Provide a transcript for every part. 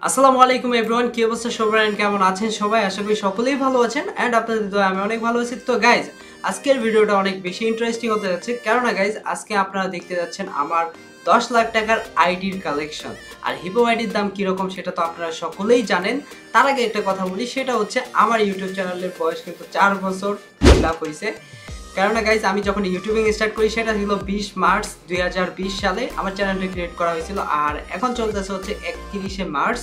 আসসালামু আলাইকুম এভরিওয়ান, কি অবস্থা সবার এন্ড কেমন আছেন সবাই? আশা করি সকলেই ভালো আছেন এন্ড আপনাদের দোয়ায় আমি অনেক ভালো আছি। তো গাইজ, আজকের ভিডিওটা অনেক বেশি ইন্টারেস্টিং হতে যাচ্ছে, কেননা গাইজ আজকে আপনারা দেখতে যাচ্ছেন আমার 10 লাখ টাকার আইডির কালেকশন। আর হিপো আইডির দাম কিরকম সেটা তো আপনারা সকলেই জানেন। তার আগে একটা কথা বলি, সেটা হচ্ছে আমার ইউটিউব চ্যানেলের বয়স কিন্তু 4 বছর লাভ হয়েছে। কেননা গাইজ আমি যখন ইউটিউবিং স্টার্ট করি সেটা ছিল 20 মার্চ 2020 সালে আমার চ্যানেলটা ক্রিয়েট করা হয়েছিল, আর এখন চলতেছে হচ্ছে 31শে মার্চ।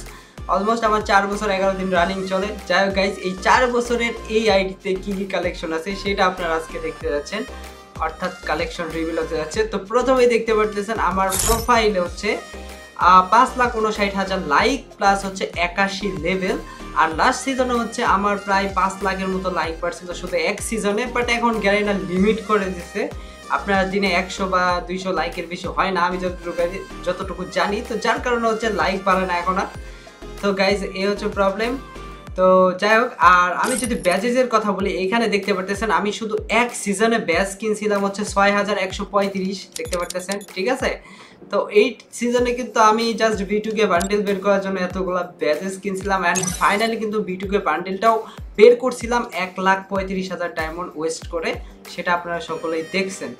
অলমোস্ট আমার 4 বছর 11 দিন রানিং চলে। যাই হোক গাইজ, এই 4 বছরের এই আইডিতে কী কী কালেকশন আছে সেটা আপনারা আজকে দেখতে যাচ্ছেন, অর্থাৎ কালেকশন রিভিল হতে যাচ্ছে। তো প্রথমেই দেখতে পারতেছেন আমার প্রোফাইলে হচ্ছে 5,59,000 লাইক প্লাস হচ্ছে 81 লেভেল। আর লাস্ট সিজনে হচ্ছে আমার প্রায় 5 লাখের মতো লাইক পাচ্ছিল শুধু এক সিজনে, বাট এখন গ্যারেন্টার লিমিট করে দিছে। আপনার দিনে 100 বা 200 লাইকের বেশি হয় না, আমি যতটুকু জানি। তো যার কারণে হচ্ছে লাইক বাড়ে না এখন আর। তো গাইজ, এই হচ্ছে প্রবলেম। তো যাই হোক, আর আমি যদি ব্যাচেসের কথা বলি, এইখানে দেখতে পারতেছেন আমি শুধু এক সিজনে ব্যাচ কিনছিলাম হচ্ছে 6135, দেখতে পারতেছেন, ঠিক আছে। তো এই সিজনে কিন্তু আমি জাস্ট B2K বান্ডেল বের করার জন্য এতগুলা ব্যাচেস কিনছিলাম, অ্যান্ড ফাইনালি কিন্তু B2K বান্ডেলটাও বের করছিলাম 1,35,000 ডায়মন্ড ওয়েস্ট করে, সেটা আপনারা সকলেই দেখছেন।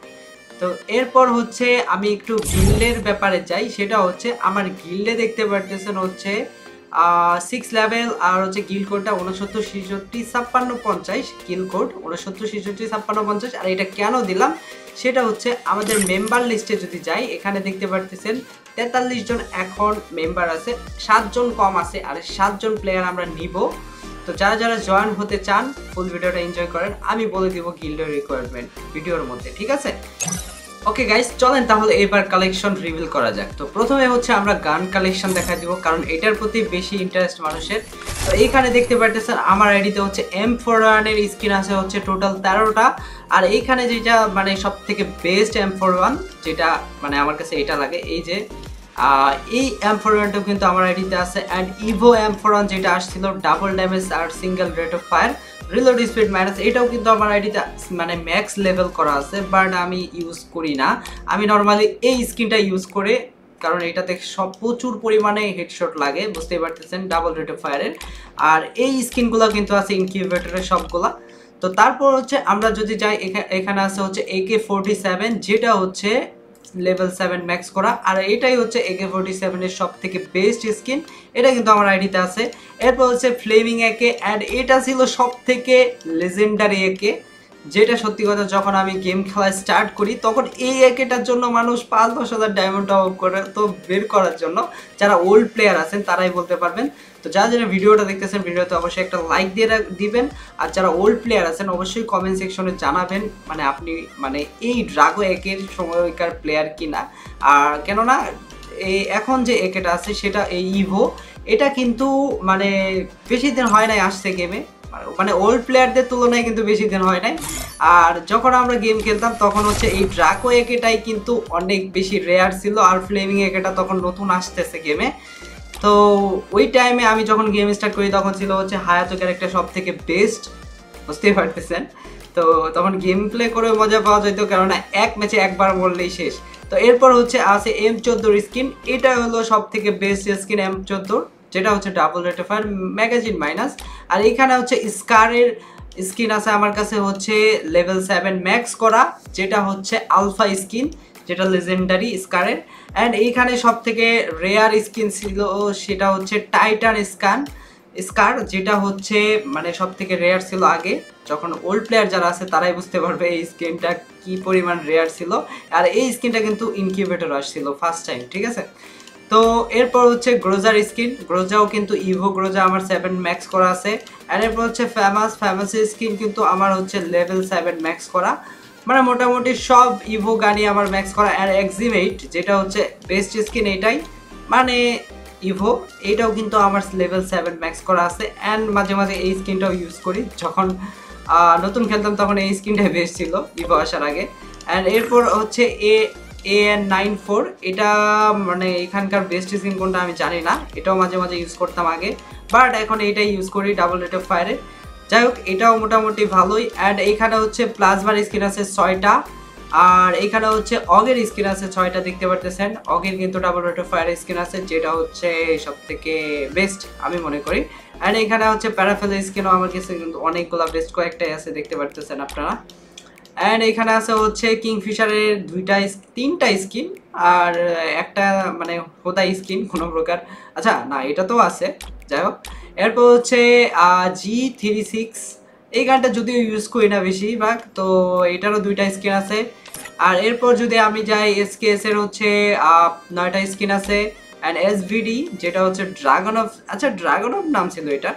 তো এরপর হচ্ছে আমি একটু গিল্ডের ব্যাপারে যাই, সেটা হচ্ছে আমার গিল্ডে দেখতে পারতেছেন হচ্ছে 6 লেভেল, আর হচ্ছে গিল্ড কোডটা 69, 67, 56, 50, গিল্ড কোড 69, 67, 56, 50। আর এটা কেন দিলাম সেটা হচ্ছে আমাদের মেম্বার লিস্টে যদি যাই, এখানে দেখতে পারতেছেন 43 জন এখন মেম্বার আছে, 7 জন কম আছে, আর 7 জন প্লেয়ার আমরা নিব। তো যারা যারা জয়েন হতে চান ফুল ভিডিওটা এনজয় করেন, আমি বলে দিব গিল্ডের রিকোয়ারমেন্ট ভিডিওর মধ্যে, ঠিক আছে। ওকে গাইস, চলেন তাহলে এবার কালেকশন রিভিল করা যাক। তো প্রথমে হচ্ছে আমরা গান কালেকশন দেখা দিব, কারণ এটার প্রতি বেশি ইন্টারেস্ট মানুষের। তো এইখানে দেখতে পারতেছেন আমার আইডিতে হচ্ছে M41 এর স্কিন আছে হচ্ছে টোটাল 13টা। আর এইখানে যেটা মানে সব থেকে বেস্ট M41, যেটা মানে আমার কাছে এটা লাগে, এই যে এই M41টাও কিন্তু আমার আইডিতে আছে। অ্যান্ড ইভো M41 যেটা আসছিল ডাবল ড্যামেজ আর single rate of fire, reload speed minus, এটাও কিন্তু আমার আইডিতে মানে ম্যাক্স লেভেল করা আছে, বাট আমি ইউজ করি না। আমি নর্মালি এই স্কিনটা ইউজ করে, কারণ এটাতে সব প্রচুর পরিমাণে হেডশট লাগে, বুঝতেই পারতেছেন, ডাবল রেট অফ ফায়ারের। আর এই স্কিনগুলো কিন্তু আছে ইনকিউবেটরের সবগুলা। তো তারপর হচ্ছে আমরা যদি যাই, এখানে আছে হচ্ছে AK47, যেটা হচ্ছে লেভেল 7 ম্যাক্স করা, আর এটাই হচ্ছে AK47 এর সব থেকে বেস্ট স্কিন, এটা কিন্তু আমার আইডিতে আছে। এরপর হচ্ছে ফ্লেমিং একে, অ্যান্ড এটা ছিল সব থেকে লেজেন্ডারি একে, যেটা সত্যি কথা যখন আমি গেম খেলা স্টার্ট করি তখন এই একেটার জন্য মানুষ 5-10 হাজার ডায়মন্ড টপ করে তো বের করার জন্য। যারা ওল্ড প্লেয়ার আছেন তারাই বলতে পারবেন। তো যারা যারা ভিডিওটা দেখতেছেন, ভিডিওতে অবশ্যই একটা লাইক দিয়ে দিবেন। আর যারা ওল্ড প্লেয়ার আছেন অবশ্যই কমেন্ট সেকশনে জানাবেন, মানে আপনি মানে এই ড্রাগো একের সময়কার প্লেয়ার কিনা। আর কেননা এই এখন যে একেটা আছে সেটা এই ইভো, এটা কিন্তু মানে বেশি দিন হয় নাই আসছে গেমে, মানে ওল্ড প্লেয়ারদের তুলনায় কিন্তু বেশি দিন হয় নাই। আর যখন আমরা গেম খেলতাম তখন হচ্ছে এই ড্রাকো একেটাই কিন্তু অনেক বেশি রেয়ার ছিল, আর ফ্লেমিং একেটা তখন নতুন আসতেছে গেমে। তো ওই টাইমে আমি যখন গেম স্টার্ট করি তখন ছিল হচ্ছে হায়াতো ক্যারেক্টার সব থেকে বেস্ট, বুঝতেই পারতেছেন। তো তখন গেম প্লে করে মজা পাওয়া যেত, কেননা এক ম্যাচে একবার মরলেই শেষ। তো এরপর হচ্ছে আছে M14 স্কিন, এটা হলো সব থেকে বেস্ট স্কিন M14, যেটা হচ্ছে double rate of fire magazine minus. আর এইখানে হচ্ছে স্কারের স্কিন আছে আমার কাছে হচ্ছে লেভেল 7 ম্যাক্স করা, যেটা হচ্ছে আলফা স্কিন, যেটা লেজেন্ডারি স্কারের। অ্যান্ড এইখানে সব থেকে রেয়ার স্কিন ছিল সেটা হচ্ছে টাইটান স্কার, যেটা হচ্ছে মানে সব থেকে রেয়ার ছিল আগে। যখন ওল্ড প্লেয়ার যারা আছে তারাই বুঝতে পারবে এই স্কিনটা কি পরিমাণ রেয়ার ছিল। আর এই স্কিনটা কিন্তু ইনকিউবেটর আসছিল ফার্স্ট টাইম, ঠিক আছে। তো এরপর হচ্ছে গ্রোজার স্কিন, গ্রোজাও কিন্তু ইভো গ্রোজা আমার 7 ম্যাক্স করা আছে। আর এরপর হচ্ছে ফেমাসের স্কিন কিন্তু আমার হচ্ছে লেভেল 7 ম্যাক্স করা, মানে মোটামুটি সব ইভো গানি আমার ম্যাক্স করা। আর এক্সিমেট যেটা হচ্ছে বেস্ট স্কিন, এটাই মানে ইভো, এটাও কিন্তু আমার লেভেল 7 ম্যাক্স করা আছে। অ্যান্ড মাঝে মাঝে এই স্কিনটাও ইউজ করি, যখন নতুন খেলতাম তখন এই স্কিনটাই বেস্ট ছিল ইভো আসার আগে। অ্যান্ড এরপর হচ্ছে AN94, এটা মানে এখানকার বেস্ট স্কিন কোনটা আমি জানি না, এটাও মাঝে মাঝে ইউজ করতাম আগে, বাট এখন এইটাই ইউজ করি ডাবল রেট অফ ফায়ারে। যাই হোক, এটাও মোটামুটি ভালোই। অ্যান্ড এইখানে হচ্ছে প্লাজমার স্কিন আছে 6টা, আর এখানে হচ্ছে অগের স্কিন আছে 6টা দেখতে পারতেছেন। অগের কিন্তু double rate of fire skin আছে, যেটা হচ্ছে সবথেকে বেস্ট আমি মনে করি। অ্যান্ড এখানে হচ্ছে প্যারাফেল স্কিনও আমার কাছে কিন্তু অনেকগুলো বেস্ট কয়েকটাই আছে দেখতে পারতেছেন আপনারা। অ্যান্ড এখানে আছে হচ্ছে কিংফিশারের 3টা স্কিন আর একটা মানে হোদা স্কিন কোনো প্রকার। আচ্ছা না, এটা তো আছে, যাই হোক। এরপর হচ্ছে G36, এই গানটা যদিও ইউজ করি না বেশিরভাগ, তো এটারও 2টা স্কিন আছে। আর এরপর যদি আমি যাই SKS এর হচ্ছে 9টা স্কিন আছে। অ্যান্ড SVD যেটা হচ্ছে ড্রাগন অফ, আচ্ছা ড্রাগন অফ নাম ছিল এটা,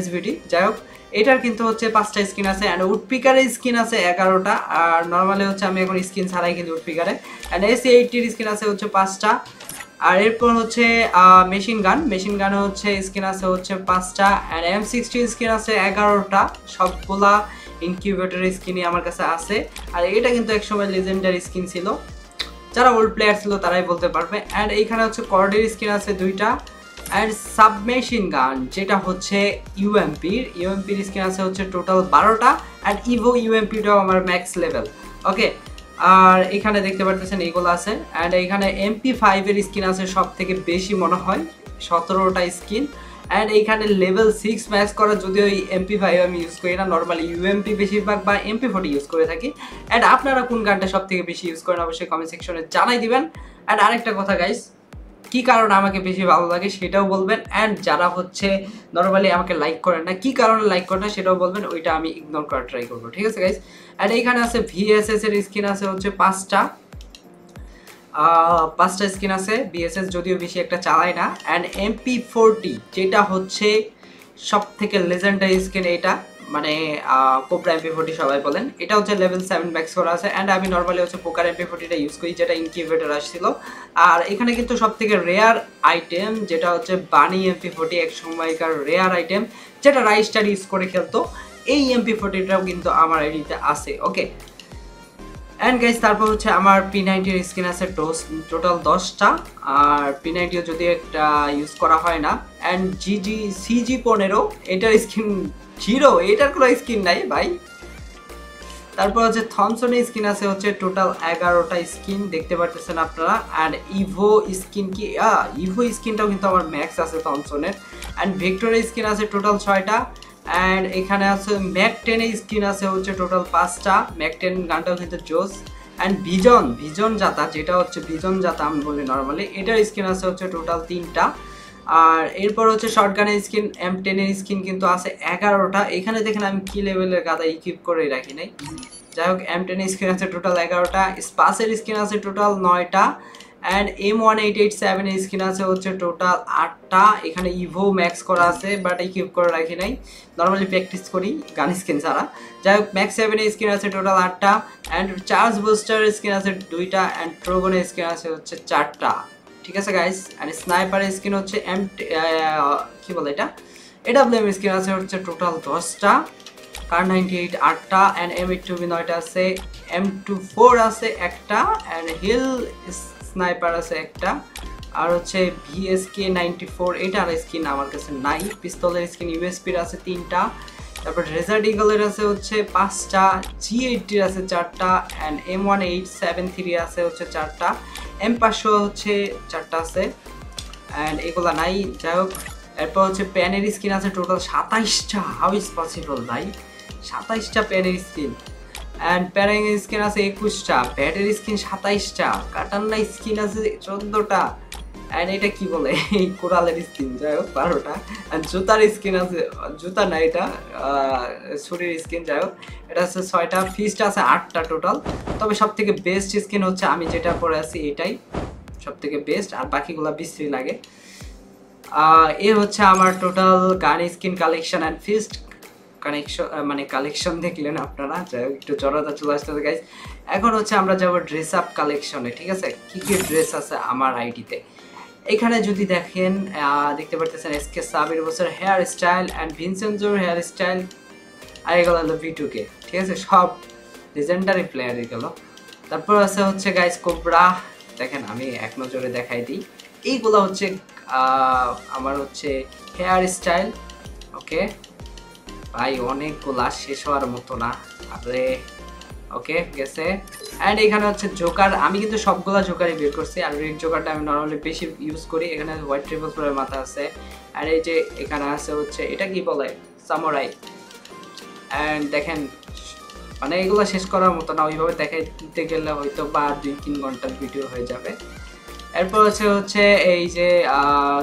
SVD যাই হোক। এটার কিন্তু হচ্ছে 5টা স্কিন আছে। অ্যান্ড উডপিকারের স্কিন আছে 11টা। আর নর্মালি হচ্ছে আমি এখন স্কিন ছাড়াই কিন্তু উডপিকারে। অ্যান্ড AC80 স্কিন আছে হচ্ছে 5টা। আর এরপর হচ্ছে মেশিন গানে হচ্ছে স্কিন আছে হচ্ছে 5টা। অ্যান্ড M60 স্কিন আছে 11টা। সবগুলা ইনকিউবেটর স্কিনই আমার কাছে আছে। আর এটা কিন্তু একসময় লেজেন্ডারি স্কিন ছিল, যারা ওল্ড প্লেয়ার ছিল তারাই বলতে পারবে। অ্যান্ড এইখানে হচ্ছে কর্ডের স্কিন আছে 2টা। অ্যান্ড সাবমেশিন গান যেটা হচ্ছে ইউএমপির স্কিন আছে হচ্ছে টোটাল 12টা। অ্যান্ড ইভো ইউএমপিটাও আমার ম্যাক্স লেভেল, ওকে। আর এখানে দেখতে পারতেছেন এইগুলো আছে। অ্যান্ড এখানে MP5 এর স্কিন আছে সব থেকে বেশি মনে হয়, 17টা স্কিন। অ্যান্ড এইখানে লেভেল 6 ম্যাক্স করা, যদিও এই MP5 আমি ইউজ করি না, নর্মালি ইউএমপি বেশিরভাগ বা MP40 ইউজ করে থাকি। অ্যান্ড আপনারা কোন গানটা সব থেকে বেশি ইউজ করেন অবশ্যই কমেন্ট সেকশনে জানাই দিবেন। অ্যান্ড আরেকটা কথা গাইস, কি কারণে আমাকে বেশি ভালো লাগে সেটাও বলবেন। অ্যান্ড যারা হচ্ছে নর্মালি আমাকে লাইক করেন না, কি কারণে লাইক করেন না সেটাও বলবেন, ওইটা আমি ইগনোর করার ট্রাই করবো, ঠিক আছে গাইস। অ্যান্ড এইখানে আছে VSS এর স্কিন আছে হচ্ছে 5টা স্কিন আছে। VSS যদিও বেশি একটা চালাই না। অ্যান্ড MP40 যেটা হচ্ছে সব থেকে লেজেন্ডারি স্কিন, এটা মানে কোবরা MP40 সবাই বলেন, এটা হচ্ছে লেভেল 7 ম্যাক্স করা আছে। অ্যান্ড আমি নর্মালি হচ্ছে পোকার MP40টা ইউজ করি, যেটা ইনকিউবেটর আসছিল। আর এখানে কিন্তু সব থেকে রেয়ার আইটেম যেটা হচ্ছে বানি MP40, এক সময়কার রেয়ার আইটেম যেটা রাইস্টার ইউজ করে খেলতো, এই MP40টাও কিন্তু আমার আইডিতে আছে, ওকে। অ্যান্ড গাইজ তারপর হচ্ছে আমার P90 এর স্কিন আছে টোটাল 10টা। আর P90 যদি একটা ইউজ করা হয় না। অ্যান্ড CG15 এটার স্কিন 0, এটার কোনো স্কিন নাই ভাই। তারপর হচ্ছে থমসনের স্কিন আছে হচ্ছে টোটাল 11টা স্কিন দেখতে পারতেছেন আপনারা। অ্যান্ড ইভো স্কিন ইভো স্কিনটাও কিন্তু আমার ম্যাক্স আছে থমসনের। অ্যান্ড ভিক্টরের স্কিন আছে টোটাল 6টা। অ্যান্ড এখানে আছে ম্যাক 10 এর স্কিন আছে হচ্ছে টোটাল 5টা। ম্যাক 10 গানটাও কিন্তু জোস। অ্যান্ড ভিজন জাতা, যেটা হচ্ছে ভিজন জাতা আমি বলি নর্মালি, এটার স্কিন আছে হচ্ছে টোটাল 3টা। আর এরপর হচ্ছে শর্টগানের স্কিন M10 এর স্কিন কিন্তু আছে 11টা। এখানে দেখেন আমি কি লেভেলের গাদা ইকুইপ করে রাখি নাই, যাই হোক। M10 এর স্কিন আছে টোটাল 11টা। স্পাসের স্কিন আছে টোটাল 9টা। অ্যান্ড M1887 এর স্কিন আছে হচ্ছে টোটাল 8টা। এখানে ইভো ম্যাক্স করা আছে, বাট ইকুইপ করে রাখি নাই, নর্মালি প্র্যাকটিস করি গান স্কিন ছাড়া। যাই হোক, ম্যাক্স 7 এর স্কিন আছে টোটাল 8টা। অ্যান্ড চার্জ বুস্টার স্কিন আছে 2টা। অ্যান্ড ট্রোগনের স্কিন আছে হচ্ছে 4টা, ঠিক আছে গাইস। অ্যান্ড স্নাইপারের স্কিন হচ্ছে কি বলে এটা, AWM স্কিন আছে হচ্ছে টোটাল 10টা। কার98 8টা। অ্যান্ড M829 9টা আছে। M24 আছে একটা। অ্যান্ড হিল স্নাইপার আছে একটা। আর হচ্ছে VSK94, এটার স্কিন আমার কাছে নাই। পিস্তলের স্কিন USP-র আছে 3টা। তারপর রেজার্ড ইগলের আছে হচ্ছে 5টা। G80-র আছে 4টা। অ্যান্ড M1873 আছে হচ্ছে 4টা। M500 হচ্ছে 4টা আছে। অ্যান্ড এগুলা নাই, যাই হোক। এরপর হচ্ছে প্যানের স্কিন আছে টোটাল 27টা। হাউ ইজ পসিবল ভাই, 27টা প্যানের স্কিন। অ্যান্ড প্যারেং স্কিন আছে 21টা। ব্যাটের স্কিন 27টা। কাটান্না স্কিন আছে 14টা। অ্যান্ড এটা কি বলে, এই কোরালের স্কিন, যাই হোক 12টা। অ্যান্ড জুতার স্কিন আছে, জুতা না এটা ছুরির স্কিন, যাই হোক এটা হচ্ছে 6টা। ফিস্ট আছে 8টা টোটাল। তবে সব থেকে বেস্ট স্কিন হচ্ছে আমি যেটা পরে আছি এটাই সব থেকে বেস্ট, আর বাকিগুলো বিশ্রী লাগে। এ হচ্ছে আমার total gun skin collection and fist connection, মানে কালেকশন দেখলেন আপনারা, যাই হোক একটু জড়তা চলে আসতেছে গাইজ। এখন হচ্ছে আমরা যাব ড্রেস আপ কালেকশনে, ঠিক আছে, কি কি ড্রেস আছে আমার আইডিতে। এখানে যদি দেখেন দেখতে পারতেছেন SK সাবির বছর হেয়ার স্টাইল অ্যান্ড ভিনসেন্জোর হেয়ার স্টাইল, আর এগুলো হলো V2K, ঠিক আছে, সব লেজেন্ডারি প্লেয়ার এগুলো। তারপর আছে হচ্ছে গাইজ কোবরা, দেখেন আমি এক নজরে দেখাই দিই, এইগুলো হচ্ছে আমার হচ্ছে হেয়ার স্টাইল, ওকে ভাই অনেকগুলা শেষ হওয়ার মতো না। আরে ওকে গেছে। অ্যান্ড এখানে হচ্ছে জোকার, আমি কিন্তু সবগুলা জোকারই বের করছি, আর রেড জোকারটা আমি নর্মালি বেশি ইউজ করি। এখানে হোয়াইট ট্রিপল ফোরের মাথা আছে, আর এই যে এখানে আছে হচ্ছে এটা কি বলে সামুরাই। অ্যান্ড দেখেন মানে এগুলো শেষ করার মতো না, ওইভাবে দেখাইতে গেলে হয়তো বা 2-3 ঘন্টার ভিডিও হয়ে যাবে। এরপর হচ্ছে এই যে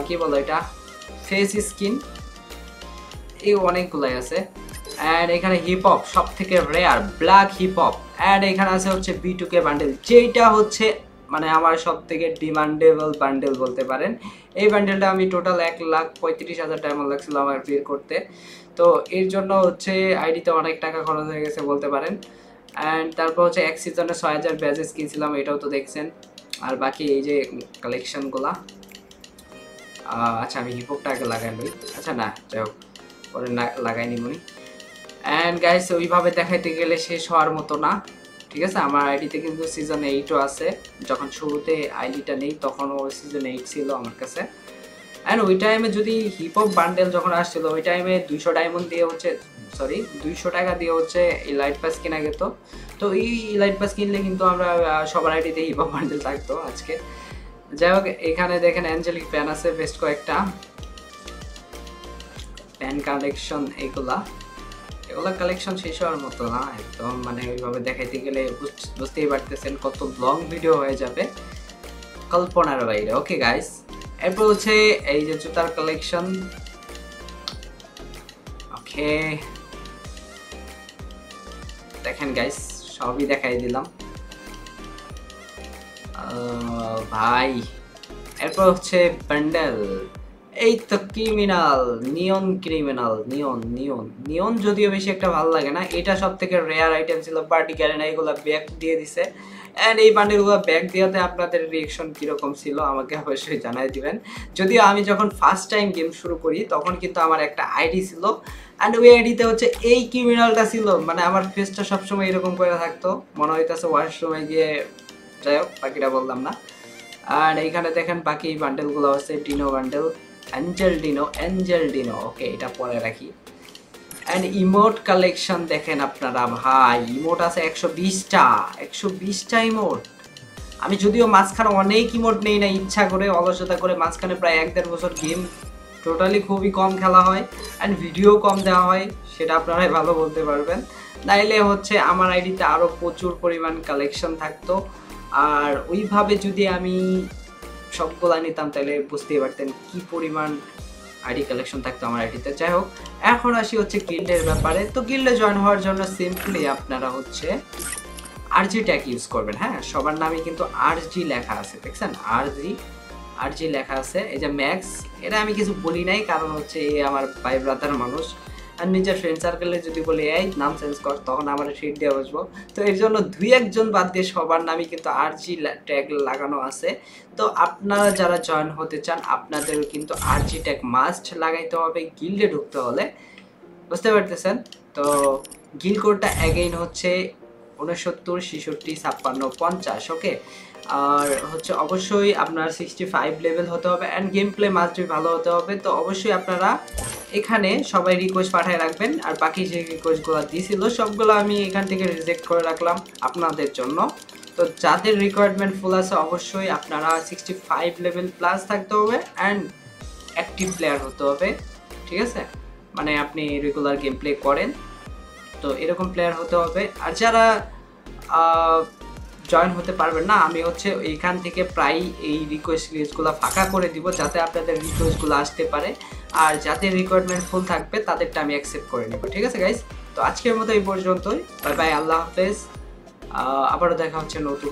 কি বলো এটা ফেস স্কিন, এই অনেকগুলাই আছে। অ্যান্ড এখানে হিপ হপ সব থেকে rare black hip hop. And এখানে আছে হচ্ছে B2K বান্ডেল, যেটা হচ্ছে মানে আমার সব থেকে ডিমান্ডেবল বান্ডেল বলতে পারেন। এই বান্ডেলটা আমি টোটাল 1,35,000 ডায়মন্ড লাগছিল আমার বের করতে, তো এর জন্য হচ্ছে আইডিতে অনেক টাকা খরচ হয়ে গেছে বলতে পারেন। অ্যান্ড তারপর হচ্ছে এক সিজনে 6,000 ব্যাজেস কিনছিলাম, এটাও তো দেখছেন। আর বাকি এই যে কালেকশনগুলা, আচ্ছা আমি হিপহপটা আগে লাগাই লই, আচ্ছা না যাই হোক পরে লাগাই নিবনি। অ্যান্ড গাইস ওইভাবে দেখাইতে গেলে শেষ হওয়ার মতো না, ঠিক আছে। আমার আইডিতে কিন্তু সিজন 8ও আছে, যখন শুরুতে আইডিটা নেই তখনও সিজন 8 ছিল আমার কাছে। অ্যান্ড ওই টাইমে যদি হিপহপ বান্ডেল যখন আসছিল ওই টাইমে 200 ডায়মন্ড দিয়ে হচ্ছে, সরি 200 টাকা দিয়ে হচ্ছে ইলাইট পাস কেনা যেত। তো এই ইলাইট পাস কিনলে কিন্তু আমরা সবার আইডিতে হিপহপ বান্ডেল থাকতো আজকে। যাই হোক এখানে দেখেন অ্যাঞ্জেলিক প্যান আছে বেশ কয়েকটা প্যান কালেকশন, এগুলা কালেকশন শেষ হওয়ার মতো না একদম, মানে ওইভাবে দেখাইতে গেলে বুঝতেই পারতেছেন কত লং ভিডিও হয়ে যাবে, কল্পনার বাইরে। ওকে গাইস, এরপর হচ্ছে এই যে জুতার কালেকশন। ওকে দেখেন গাইস সবই দেখাই দিলাম ভাই। এরপর হচ্ছে বান্ডেল, এই তো ক্রিমিনাল, নিয়ন ক্রিমিনাল, নিয়ন যদিও বেশি একটা ভালো লাগে না, এটা সব থেকে রেয়ার আইটেম ছিল, পার্টি ক্যারেনা এগুলো ব্যাক দিয়ে দিছে। অ্যান্ড এই বান্ডেলগুলো ব্যাক দেওয়াতে আপনাদের রিয়েকশন কীরকম ছিল আমাকে অবশ্যই জানাই দিবেন। যদিও আমি যখন ফার্স্ট টাইম গেম শুরু করি তখন কিন্তু আমার একটা আইডি ছিল, অ্যান্ড ওই আইডিতে হচ্ছে এই ক্রিমিনালটা ছিল, মানে আমার ফেসটা সবসময় এরকম করে থাকতো, মনে হইতেছে ওয়াশরুমে গিয়ে, যাই হোক বাকিটা বললাম না। আর এইখানে দেখেন বাকি বান্ডেলগুলো আছে, ডিনো বান্ডেল, অ্যাঞ্জেল ডিনো, ওকে এটা পরে রাখি। অ্যান্ড ইমোট কালেকশন দেখেন আপনারা ভাই, ইমোট আছে 120টা ইমোট। আমি যদিও মাঝখানে অনেক ইমোট নেই না ইচ্ছা করে, অলসতা করে, মাঝখানে প্রায় 1-1.5 বছর গেম টোটালি খুবই কম খেলা হয়, অ্যান্ড ভিডিও কম দেওয়া হয়, সেটা আপনারাই ভালো বলতে পারবেন। নাইলে হচ্ছে আমার আইডিতে আরও প্রচুর পরিমাণ কালেকশন থাকতো, আর ওইভাবে যদি আমি সবগুলা নিতাম তাহলে বুঝতেই পারতেন কি পরিমাণ আইডি কালেকশন থাকতো আমার আইডিতে। যাই হোক এখন আসি হচ্ছে গিল্ডের ব্যাপারে। তো গিল্ডে জয়েন হওয়ার জন্য সিম্পলি আপনারা হচ্ছে আরজি ট্যাগ ইউজ করবেন। হ্যাঁ সবার নামে কিন্তু আরজি লেখা আছে, দেখছেন আরজি লেখা আছে। এই যে ম্যাক্স, এটা আমি কিছু বলি নাই কারণ হচ্ছে এই আমার ভাই ব্রাদার মানুষ, আর নিজের ফ্রেন্ড সার্কেলে যদি বলি এই নাম চেঞ্জ কর তখন আমার ট্রিট দিয়ে বসবো, তো এর জন্য 2-1 বাদ দিয়ে সবার নামে কিন্তু আরজি ট্যাগ লাগানো আছে। তো আপনারা যারা জয়েন হতে চান আপনাদের কিন্তু আরজি ট্যাগ মাস্ট লাগাইতে হবে গিল্ডে ঢুকতে হলে, বুঝতে পারতেছেন। তো গিল্ড কোডটা অ্যাগেইন হচ্ছে 69 66 56 50। ওকে, আর হচ্ছে অবশ্যই আপনার 65 লেভেল হতে হবে, and game play must be ভালো হতে হবে। তো অবশ্যই আপনারা এখানে সবাই রিকোয়েস্ট পাঠিয়ে রাখবেন, আর বাকি যে রিকোয়েস্টগুলো দিয়েছিল সবগুলো আমি এখান থেকে রিজেক্ট করে রাখলাম আপনাদের জন্য। তো যাদের রিকোয়ারমেন্ট ফুল আছে অবশ্যই আপনারা 65 লেভেল প্লাস থাকতে হবে, অ্যান্ড অ্যাক্টিভ প্লেয়ার হতে হবে, ঠিক আছে, মানে আপনি রেগুলার গেম প্লে করেন, তো এরকম প্লেয়ার হতে হবে। আর যারা জয়েন হতে পারবেন না, আমি হচ্ছে এইখান থেকে প্রায় এই রিকোয়েস্ট লিস্টগুলো ফাঁকা করে দিব যাতে আপনাদের রিকোয়েস্টগুলো আসতে পারে, আর যাদের রিকোয়ারমেন্ট ফুল থাকবে তাদেরটা আমি অ্যাকসেপ্ট করে নেব, ঠিক আছে গাইস। তো আজকের মতো এই পর্যন্তই, বাই বাই, আল্লাহ হাফেজ, আবারও দেখা হচ্ছে নতুন